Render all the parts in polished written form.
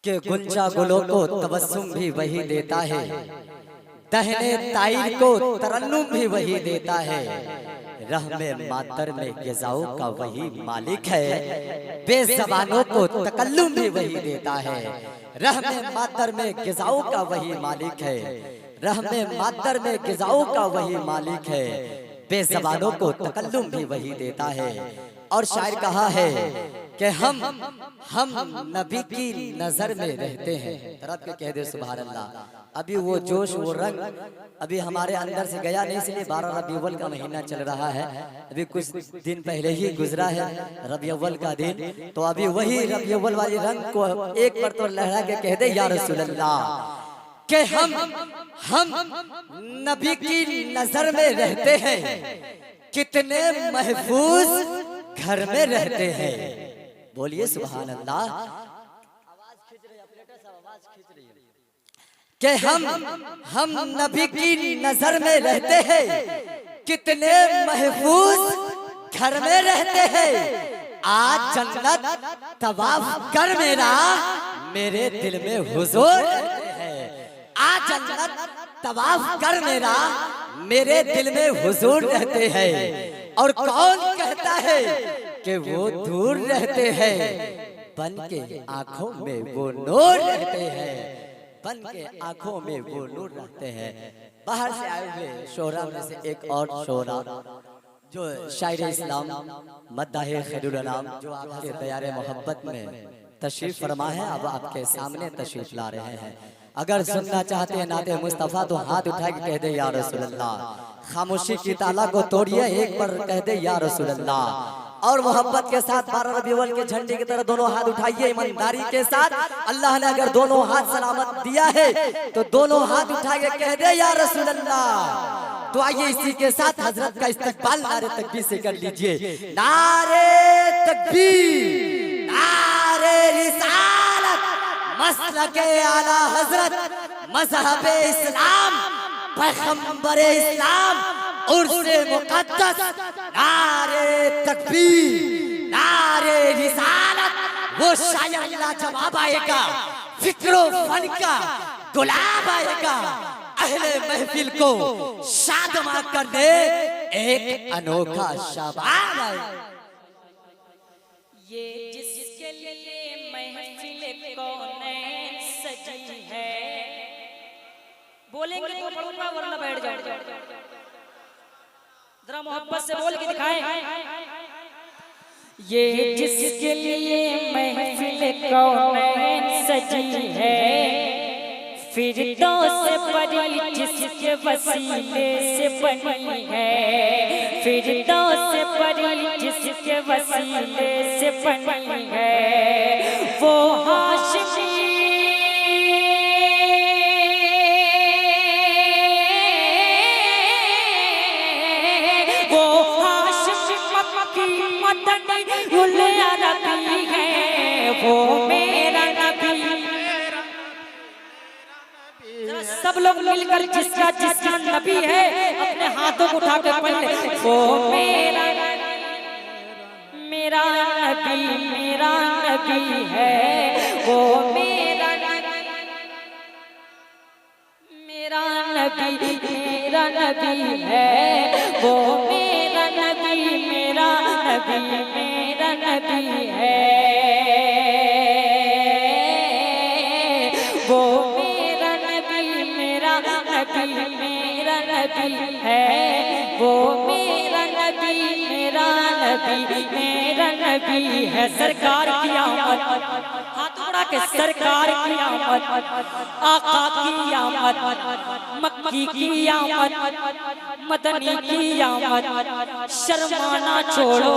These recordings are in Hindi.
कि गुंजा गुलों को तबस्सुम भी वही देता है, दहने ताइर को तरन्नुम भी वही देता है, रहमे मातर में गिज़ाओं का वही मालिक है, बेज़बानों को तकल्लुम भी वही देता है। रहमे मातर में गिज़ाओं का वही मालिक है, रहमे मातर में गिज़ाओं का वही मालिक है, बेज़बानों को तकल्लुम भी वही देता है। और शायर कहा है कि हम नबी की नजर में रहते हैं। तरफ के कह दे सुभान अल्लाह। अभी वो जोश वो रंग अभी हमारे अंदर से गया नहीं, इसलिए 12 रबी अव्वल का महीना चल रहा है। अभी कुछ दिन पहले ही गुजरा है रबी अव्वल का दिन, तो अभी वही रबी अव्वल वाले रंग को एक बार तो लहरा के कह दे या रसूल अल्लाह कि हम नबी की नजर में रहते हैं, कितने महफूज घर में रहते हैं। बोलिए सुभान अल्लाह। आवाज खींच रही है, आवाज खींच रही है कि हम नबी की नजर में रहते हैं, कितने महफूज घर में रहते हैं। आज जन्नत तवाफ कर मेरा मेरे दिल में हुजूर रहते हैं। आज जन्नत तवाफ कर मेरा मेरे दिल में हुजूर रहते हैं। और कौन कहता है कि वो दूर रहते हैं, बन के आंखों में वो नूर रहते हैं, बन के आंखों में वो नूर रहते हैं। बाहर से आए हुए शोरा में से एक और शोरा जो शायर इस्लाम मद्दाहे खैरुल अनाम जो आपके दयारे मोहब्बत में तशरीफ फरमा है, अब आपके सामने तशरीफ ला रहे हैं। अगर सुनना चाहते हैं नाते मुस्तफ़ा तो हाथ उठा के कह दे या रसूल अल्लाह। खामोशी की ताला को तोड़िए, एक बार कह दे या रसूल अल्लाह। और मोहब्बत के साथ 12 रबी अव्वल के झंडे की तरह दोनों हाथ उठाइए ईमानदारी के साथ। अल्लाह ने अगर दोनों हाथ सलामत दिया है तो दोनों हाथ उठा के कह दे या रसूल अल्लाह। तो आइए इसी के साथ हजरत का इस्तकबाल नारे तकबीर से कर लीजिए। नारे तकबीर, नारे रिसालत, मसलके आला हजरत, मज़हबे इस्लाम, पैगंबरे इस्लाम, उर्से मुक़द्दस, नारे तकबीर, नारे रिसालत। वो शायर लाजवाब आएगा, फिक्रो फन का गुलाब आएगा, अहले महफिल को शादमा करने एक अनोखा शाबाश आएगा। ये जिसके लिए महफिल कौनैन सजी है, बोलेंगे तो पढ़ूंगा वरना बैठ जाऊंगा। जरा मोहब्बत से बोल के दिखाएं। ये जिसके लिए महफिल कौनैन सजी है, फिरदौस से परी जिसके वसीले से बनी है, फिरदौस से परी जिसके वसीले से बनी है, वो हाशिमी नबी है, वो मेरा नबी। सब लोग मिलकर जिसका जिसका नबी है अपने हाथों को उठा कर पढ़ ले। वो मेरा मेरा नबी, मेरा नबी है, वो मेरा मेरा नबी, मेरा नबी है, वो मेरा नबी, मेरा नबी, मेरा नबी है, वो मेरा नबी, मेरा नबी, मेरा नबी है, वो मेरा नबी, मेरा नबी, मेरा नबी है। सरकार की आमद, हाथ उड़ा के सरकार की आमद, आका की आमद, मक्की की आमद, मदनी की आमद। शर्माना छोड़ो,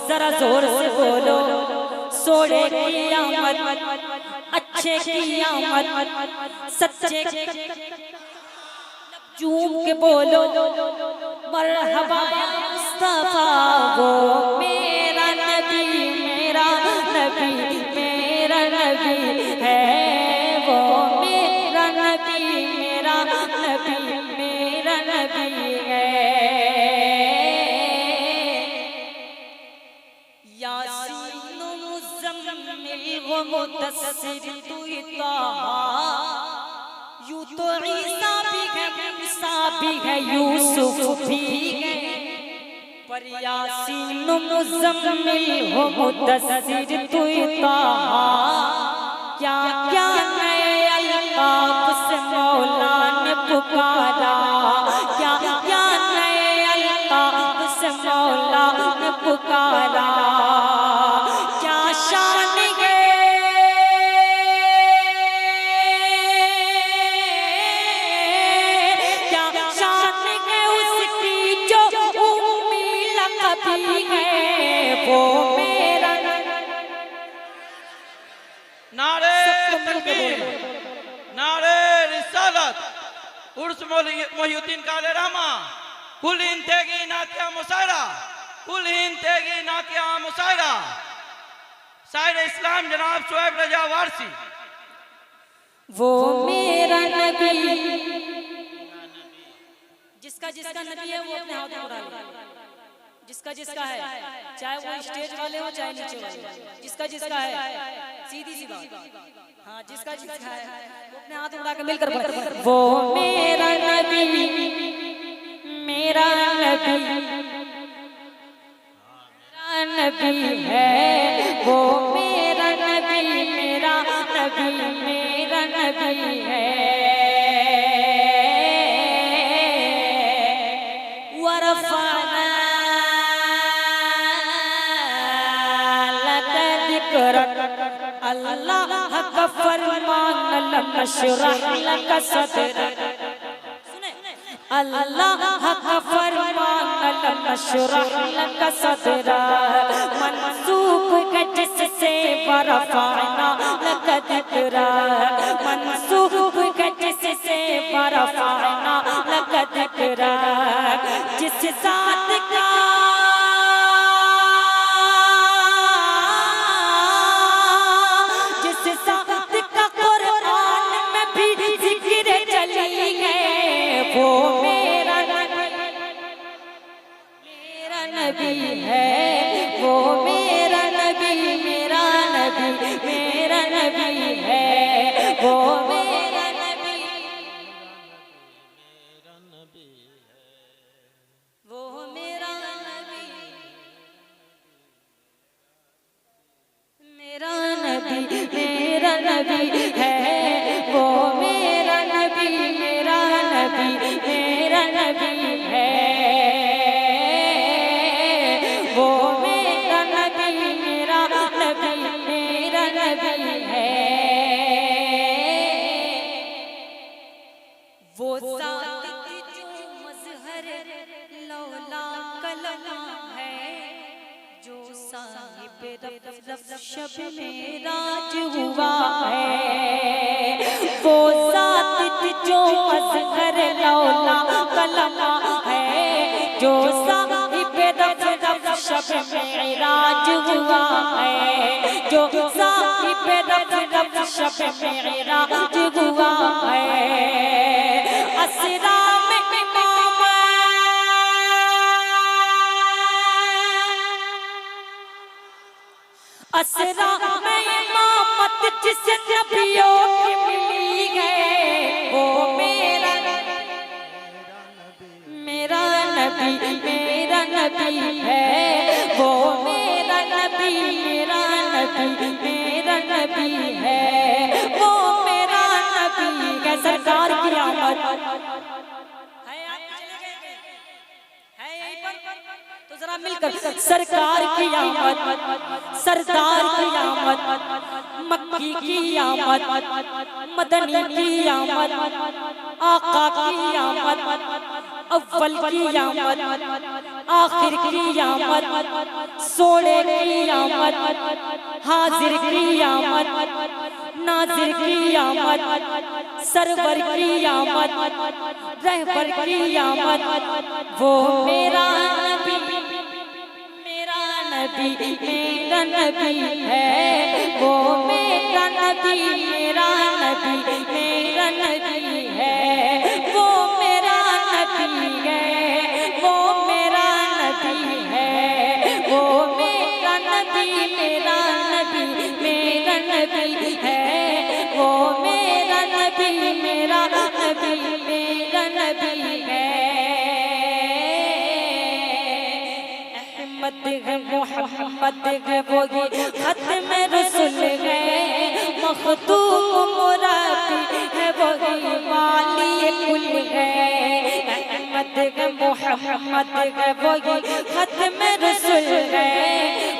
जरा जोर से बोलो, सोड़े की आमद, अच्छे की आमद, सच्चे चूम के बोलो मरहबा या मुस्तफा। वो मेरा नबी, मेरा नबी, मेरा नबी है, वो मेरा नबी, मेरा नबी, मेरा नबी है। यासीन मुज़म्मिल वो मुदस्सिर तू ही ताहा, यूं तो ईसा भी है, मूसा भी है, यूसुफ भी है, पर यासीन मुज़म्मिल हो मुदस्सिर तू ही ताहा। क्या क्या नए अल्काब से मौला ने पुकारा, क्या क्या नए अल्काब से मौला ने पुकारा। क्या शान है, क्या शान है उसकी जो उम्मी लक़बी है, वो मेरा नारे तकबीर, नारे रिसालत, उर्स मोहिउद्दीन काले रहमा, कुल हिंद तेगी नातिया मुसायरा, कुल हिंद तेगी नातिया मुसायरा, शायर इस्लाम जनाब शुएब रजा वारसी। वो मेरा नबी, जिसका जिसका नबी है वो अपने हाथ में उड़ा ले, जिसका जिसका है, चाहे वो स्टेज वाले हो चाहे नीचे वाले, जिसका जिसका है, सीधी सी बात। हाँ, जिसका जिसका है वो अपने हाथ उड़ा के मिलकर पढ़े। वो मेरा नबी, मेरा नबी, मेरा नबी है, वो मेरा नबी, मेरा नबी, मेरा नबी है। वरफ़अना लक ज़िक्रक, अल्लाह का फरमान, लम नशरह लक सदरक। अल्लाह का फरमान, लम नशरह लक सदरक, मंसूब है जिससे वरफ़अना लक ज़िक्रक, मंसूब है जिससे वरफ़अना लक ज़िक्रक। जिस ज़ात का कुरान में भी जिक्र चली है, वो मेरा नबी है, वो मेरा नबी, मेरा नबी, मेरा नबी है, वो मेरा नबी, वो मेरा नबी, मेरा नबी, मेरा नबी है, वो मेरा नबी, मेरा नबी, मेरा नबी है, वो मेरा नबी, मेरा नबी, मेरा नबी है। वो ज़ात जो मज़हर लौला कलमा है, जो साहिब रफ़ शब मेराज हुआ है, वो ज़ात जो मज़हर लौला कलमा है, जो साहिब रफ़ शब मेराज हुआ है, जो साहिब रफ़ शब मेराज हुआ है। असरा में इमाम, असरा में इमामत जिस नबियों की मिली है, वो मेरा नबी, मेरा नबी है, वो मेरा नबी, मेरा नबी, मेरा नबी है, वो मेरा नबी है। सरकार की आमद है, आप चले गए है यहीं पर, तो जरा मिलकर सरकार की आमद, सरदार की आमद, मक्की की आमद, मदनी की आमद, आका की आमद, अव्वल की आमद, आखिर की आमद, सोने की आमद, हाजिर की आमद, नाजिर की आमद, सरवर की आमद, रहबर की आमद, वो मेरा नबी, मेरा नबी, मेरा नबी है, वो मेरा नबी, मेरा नबी, मेरा नबी है, वो मेरा नबी है, वो मेरा नबी है, वो मेरा नबी, मेरा नबी, मेरा नबी नबी है, वो मेरा नबी, मेरा नबी, मेरा नबी है। अहमद है, मोहम्मद है, वही खत्म रसूल है, मखदूम मुराबी है, वही वाली कुल है। अहमद है, मोहम्मद है, वही खत्म रसूल है,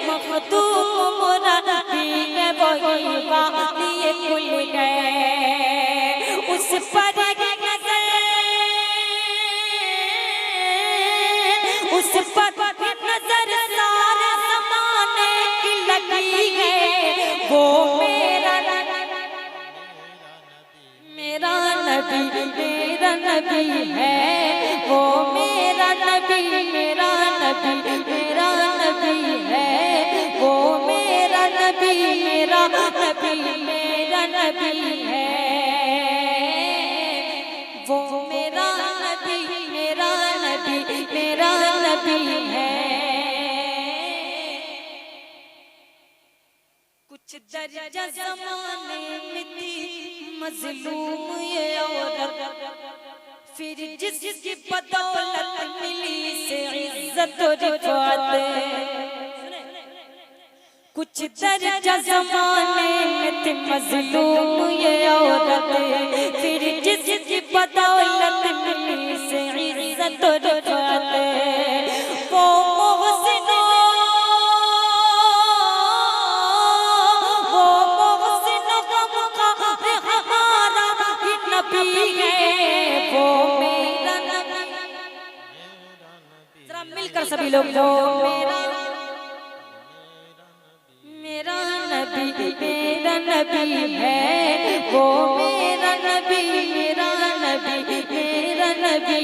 मखदूम मुराबी है, वही वाली कुल है। उस पर उस पर नजर सारे ज़माने की लगी है, वो मेरा नबी, मेरा नबी है, वो मेरा नबी, मेरा नबी, मेरा नबी है, वो मेरा नबी, मेरा नबी, मेरा नबी है, वो मेरा नबी, मेरा नबी, मेरा नबी है। कुछ दर्जा ज़माने में थी मजलूम ये औरत, फिर जिसकी बदौलत मिली से इज्जत और रिफ़ात। कुछ दर्जा ज़माने में थी मजलूम ये औरत, फिर जिसकी बदौलत मिली से इज्जत और रिफ़ात। वो मोहसिनो, वो मोहसिनो गमखार हमारा ही नबी है, वो मेरा नबी। जरा मिलकर सभी लोग, वो मेरा नबी, मेरा नबी है, वो मेरा नबी, मेरा नबी, मेरा नबी